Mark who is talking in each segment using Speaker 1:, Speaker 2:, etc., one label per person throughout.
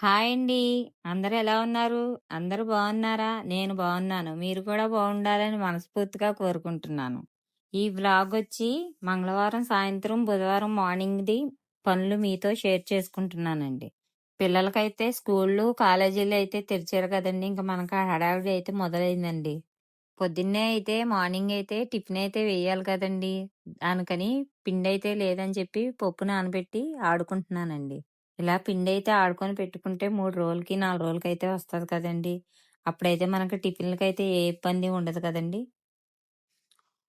Speaker 1: Hi అండి. అందరూ ఎలా ఉన్నారు? అందరూ బాగున్నారా? నేను బాగున్నాను. మీరు కూడా బాగుండాలని మనస్ఫూర్తిగా కోరుకుంటున్నాను. ఈ వ్లాగొచ్చి మంగళవారం సాయంత్రం, బుధవారం మార్నింగ్‌ది పనులు మీతో షేర్ చేసుకుంటున్నానండి. పిల్లలకైతే స్కూళ్ళు, కాలేజీలు అయితే తెరిచారు కదండీ! ఇంక మనకు ఆ హడావిడి అయితే మొదలైందండి. పొద్దున్నే అయితే మార్నింగ్ అయితే టిఫిన్ అయితే వేయాలి కదండీ! దానికని పిండైతే లేదని చెప్పి పప్పు నానబెట్టి ఆడుకుంటున్నానండి. ఇలా పిండైతే ఆడుకొని పెట్టుకుంటే 3 రోజులకి, 4 రోజులకైతే వస్తది కదండీ! అప్పుడైతే మనకు టిఫిన్‌లకైతే ఏ ఇబ్బంది ఉండదు కదండీ!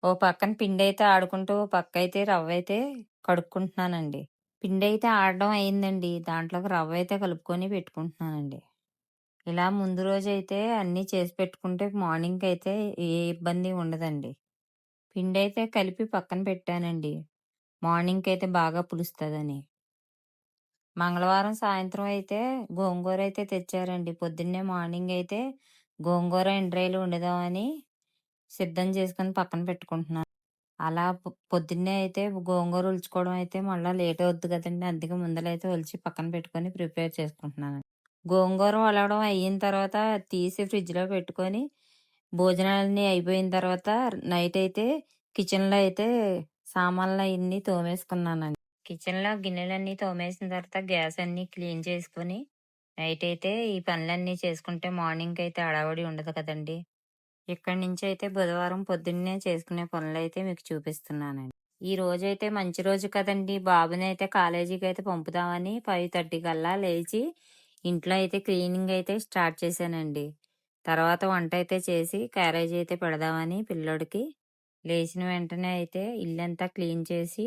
Speaker 1: ఓ పక్కన పిండైతే ఆడుకుంటూ, ఓ పక్కైతే రవ్వైతే కడుక్కుంటున్నానండి. పిండైతే ఆడడం అయిందండి. దాంట్లోకి రవ్వైతే కలుపుకొని పెట్టుకుంటున్నానండి. ఇలా ముందు రోజైతే అన్నీ చేసి పెట్టుకుంటే మార్నింగ్‌కైతే ఏ ఇబ్బంది ఉండదండి. పిండైతే కలిపి పక్కన పెట్టానండి. మార్నింగ్‌కైతే బాగా పులుస్తదని. మంగళవారం సాయంత్రం అయితే గోంగూర అయితే తెచ్చారండి. పొద్దున్నే మార్నింగ్ అయితే గోంగూర ఎండ్రాయిలు వండుదామని సిద్ధం చేసుకొని పక్కన పెట్టుకుంటున్నాను. అలా పొద్దున్నే అయితే గోంగూర ఒలుచుకోవడం అయితే మళ్ళా లేట్ అవుద్ది కదండీ! అందుకే ముందలైతే ఒలిచి పక్కన పెట్టుకొని ప్రిపేర్ చేసుకుంటున్నాను. గోంగూర ఒలవడం అయిన తర్వాత తీసి ఫ్రిడ్జ్‌లో పెట్టుకొని, భోజనాలన్నీ అయిపోయిన తర్వాత నైట్ అయితే కిచెన్‌లో అయితే సామాన్లయన్నీ తోమేసుకున్నానండి. కిచెన్‌లో గిన్నెలన్నీ తోమేసిన తర్వాత గ్యాస్ అన్నీ క్లీన్ చేసుకొని, నైట్ అయితే ఈ పనులన్నీ చేసుకుంటే మార్నింగ్‌కైతే హడావిడి ఉండదు కదండీ! ఇక్కడి నుంచయితే బుధవారం పొద్దున్నే చేసుకునే పనులైతే మీకు చూపిస్తున్నానండి. ఈ రోజైతే మంచి రోజు కదండీ! బాబునైతే కాలేజీకైతే పంపుదామని 5:30 కల్లా లేచి, ఇంట్లో అయితే క్లీనింగ్ అయితే స్టార్ట్ చేశానండి. తర్వాత వంటయితే చేసి క్యారేజ్ అయితే పెడదామని పిల్లోడికి, లేచిన వెంటనే అయితే ఇల్లంతా క్లీన్ చేసి,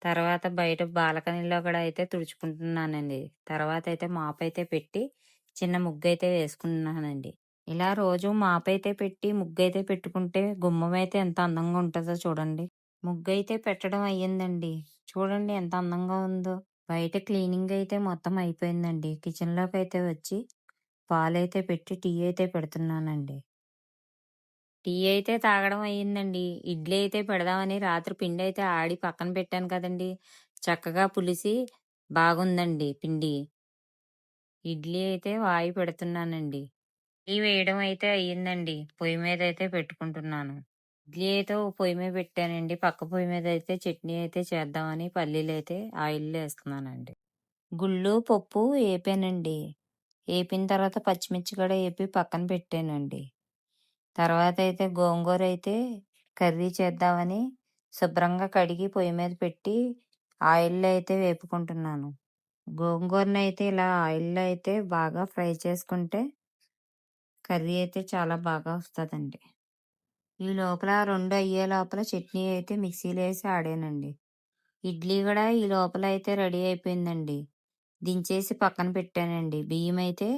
Speaker 1: తర్వాత బయట బాల్కనీలో కూడా అయితే తుడుచుకుంటున్నానండి. తర్వాతయితే మాపయితే పెట్టి, చిన్న ముగ్గయితే వేసుకున్నానండి. ఇలా రోజు మాపైతే పెట్టి ముగ్గైతే పెట్టుకుంటే గుమ్మమైతే ఎంత అందంగా ఉంటదో చూడండి. ముగ్గైతే పెట్టడం అయ్యిందండి. చూడండి ఎంత అందంగా ఉందో. బయట క్లీనింగ్ అయితే మొత్తం అయిపోయిందండి. కిచెన్‌లోకైతే వచ్చి పాలైతే పెట్టి టీ అయితే పెడుతున్నానండి. టీ అయితే తాగడం అయ్యిందండి. ఇడ్లీ అయితే పెడదామని రాత్రి పిండైతే ఆడి పక్కన పెట్టాను కదండీ! చక్కగా పులిసి బాగుందండి పిండి. ఇడ్లీ అయితే వాయి పెడుతున్నానండి. టీ వేయడం అయితే అయ్యిందండి. పొయ్యి మీదయితే పెట్టుకుంటున్నాను. ఇడ్లీ అయితే ఓ పొయ్యి మీద పెట్టానండి. పక్క పొయ్యి మీద అయితే చట్నీ అయితే చేద్దామని పల్లీలైతే ఆయిల్‌లో ఏస్తున్నానండి. గుళ్ళు, పప్పు ఏపానండి. ఏపిన తర్వాత పచ్చిమిర్చి కూడా ఏపి పక్కన పెట్టానండి. తర్వాతయితే గోంగూరైతే కర్రీ చేద్దామని శుభ్రంగా కడిగి పొయ్యి మీద పెట్టి ఆయిల్‌లో అయితే వేపుకుంటున్నాను. గోంగూరనైతే ఇలా ఆయిల్‌లో అయితే బాగా ఫ్రై చేసుకుంటే కర్రీ అయితే చాలా బాగా వస్తదండి. ఈ లోపల 2 అయ్యే లోపల చట్నీ అయితే మిక్సీలో ఏసి ఆడానండి. ఇడ్లీ గూడా ఈ లోపల అయితే రెడీ అయిపోయిందండి. దించేసి పక్కన పెట్టానండి. బియ్యమైతే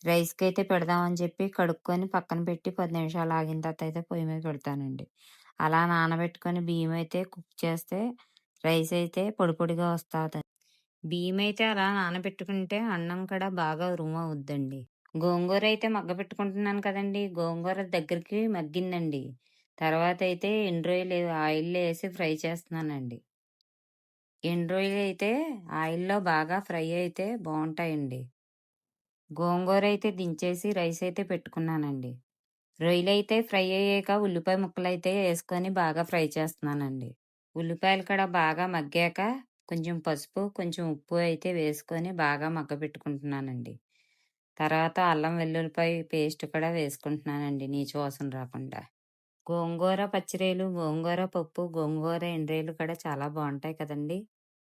Speaker 1: రైస్‌కైతే పెడదామని చెప్పి కడుక్కొని పక్కన పెట్టి 10 నిమిషాలు ఆగిన తర్వాత అయితే పొయ్యి మీద పెడతానండి. అలా నానబెట్టుకొని బియ్యమైతే కుక్ చేస్తే రైస్ అయితే పొడి పొడిగా వస్తాది. బియ్యమైతే అలా నానబెట్టుకుంటే అన్నం కూడా బాగా రుమవుద్దండి. గోంగూర అయితే మగ్గబెట్టుకుంటున్నాను కదండీ! గోంగూర దగ్గరికి మగ్గిందండి. తర్వాతయితే ఎండ్రాయిలు ఆయిల్‌లో ఏసి ఫ్రై చేస్తున్నానండి. ఎండ్రాయిలయితే ఆయిల్‌లో బాగా ఫ్రై అయితే బావుంటాయండి. గోంగూర అయితే దించేసి రైస్ అయితే పెట్టుకున్నానండి. రొయ్యలైతే ఫ్రై అయ్యాక ఉల్లిపాయ ముక్కలైతే యేసుకొని బాగా ఫ్రై చేస్తున్నానండి. ఉల్లిపాయలు కూడా బాగా మగ్గాక కొంచెం పసుపు, కొంచెం ఉప్పు అయితే వేసుకొని బాగా మగ్గబెట్టుకుంటున్నానండి. తర్వాత అల్లం వెల్లుల్లిపాయ పేస్ట్ కూడా వేసుకుంటున్నానండి నీచు వాసన రాకుండా. గోంగూర పచ్చిరొయ్యలు, గోంగూర పప్పు, గోంగూర ఎండ్రాయిలు కూడా చాలా బావుంటాయి కదండీ!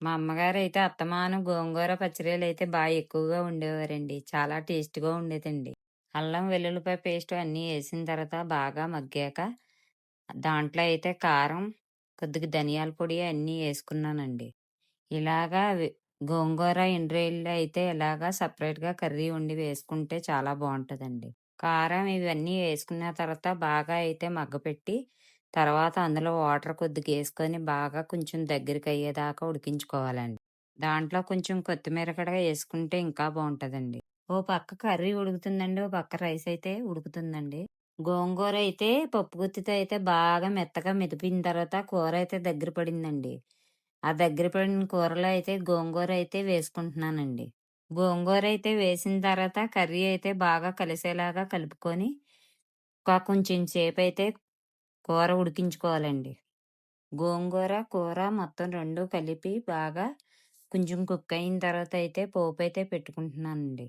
Speaker 1: మా అమ్మగారైతే అత్తమానం గోంగూర పచ్చిరొయ్యలైతే ఎక్కువగా ఉండేవారండి. చాలా టేస్ట్‌గా ఉండేదండి. అల్లం వెల్లుల్లిపాయ పేస్ట్ అన్నీ యేసిన తర్వాత బాగా మగ్గాక, దాంట్లో అయితే కారం, కొద్దిగా ధనియాల పొడి అన్నీ యేసుకున్నానండి. ఇలాగా గోంగూర, ఎండ్రాయిలు అయితే ఇలాగా సెపరేట్‌గా కర్రీ వండి వేసుకుంటే చాలా బావుంటదండి. కారం ఇవన్నీ వేసుకున్న తర్వాత బాగా అయితే మగ్గపెట్టి, తర్వాత అందులో వాటర్ కొద్దిగా యేసుకొని బాగా కొంచెం దగ్గరికయ్యేదాకా ఉడికించుకోవాలండి. దాంట్లో కొంచెం కొత్తిమీర కూడా యేసుకుంటే ఇంకా బావుంటదండి. ఓ పక్క కర్రీ ఉడుకుతుందండి. ఓ పక్క రైస్ అయితే ఉడుకుతుందండి. గోంగూర అయితే పప్పు గుత్తితో అయితే బాగా మెత్తగా మెదిపిన తర్వాత కూర అయితే దగ్గర పడిందండి. ఆ దగ్గర పడిన కూరలో అయితే గోంగూర అయితే వేసుకుంటున్నానండి. గోంగూర అయితే వేసిన తర్వాత కర్రీ అయితే బాగా కలిసేలాగా కలుపుకొని కొంచెం సేపు అయితే కూర ఉడికించుకోవాలండి. గోంగూర, కూర మొత్తం 2 కలిపి బాగా కొంచెం కుక్ అయిన తర్వాత అయితే పోపయితే పెట్టుకుంటున్నానండి.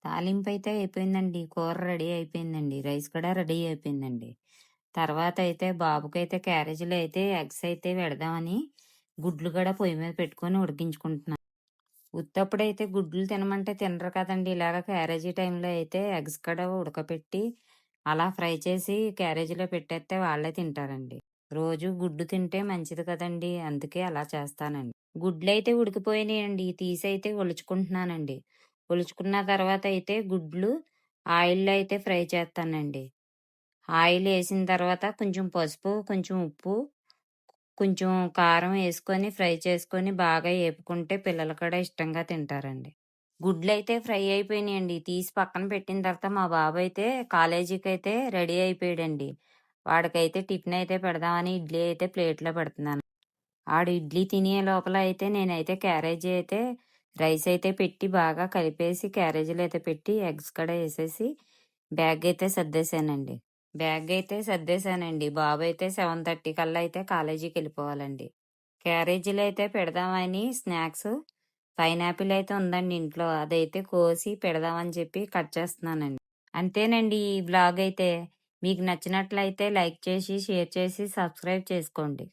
Speaker 1: తాలింపయితే అయిపోయిందండి. కూర రెడీ అయిపోయిందండి. రైస్ కూడా రెడీ అయిపోయిందండి. తర్వాత అయితే బాబుకైతే క్యారేజీలో అయితే ఎగ్స్ అయితే పెడదామని గుడ్లు కూడా పొయ్యి మీద పెట్టుకొని ఉడికించుకుంటున్నాను. ఉత్తప్పుడైతే గుడ్లు తినమంటే తినరు కదండి. ఇలాగ క్యారేజీ టైంలో అయితే ఎగ్స్ కూడా ఉడకపెట్టి అలా ఫ్రై చేసి క్యారేజీలో పెట్టేస్తే వాళ్ళే తింటారండి. రోజు గుడ్డు తింటే మంచిది కదండి. అందుకే అలా చేస్తానండి. గుడ్లయితే ఉడికిపోయినాయండి. తీసైతే ఒలుచుకుంటున్నానండి. ఒలుచుకున్న తర్వాత అయితే గుడ్లు ఆయిల్‌లో అయితే ఫ్రై చేస్తానండి. ఆయిల్ ఏసిన తర్వాత కొంచెం పసుపు, కొంచెం ఉప్పు, కొంచెం కారం ఏసుకొని ఫ్రై చేసుకొని బాగా ఏపుకుంటే పిల్లలు కూడా ఇష్టంగా తింటారండి. గుడ్లయితే ఫ్రై అయిపోయినాయండి. తీసి పక్కన పెట్టిన తర్వాత మా బాబైతే కాలేజీకైతే రెడీ అయిపోయాడండి. వాడికైతే టిఫిన్ అయితే పెడదామని ఇడ్లీ అయితే ప్లేట్‌లో పెడుతున్నాను. ఆడు ఇడ్లీ తినే లోపల అయితే నేనైతే క్యారేజీ అయితే రైస్ అయితే పెట్టి బాగా కలిపేసి క్యారేజీలో అయితే పెట్టి ఎగ్స్ కూడా వేసేసి బ్యాగ్ అయితే సర్దేశానండి. బ్యాగ్ అయితే సర్దేశానండి. బాబు అయితే 7:30 కల్లా అయితే కాలేజీకి వెళ్ళిపోవాలండి. క్యారేజీలో అయితే పెడదామని స్నాక్స్ పైనాపిల్ అయితే ఉందండి ఇంట్లో. అదైతే కోసి పెడదామని చెప్పి కట్ చేస్తున్నానండి. అంతేనండి ఈ వ్లాగ్ అయితే. మీకు నచ్చినట్లయితే లైక్ చేసి, షేర్ చేసి, సబ్స్క్రైబ్ చేసుకోండి.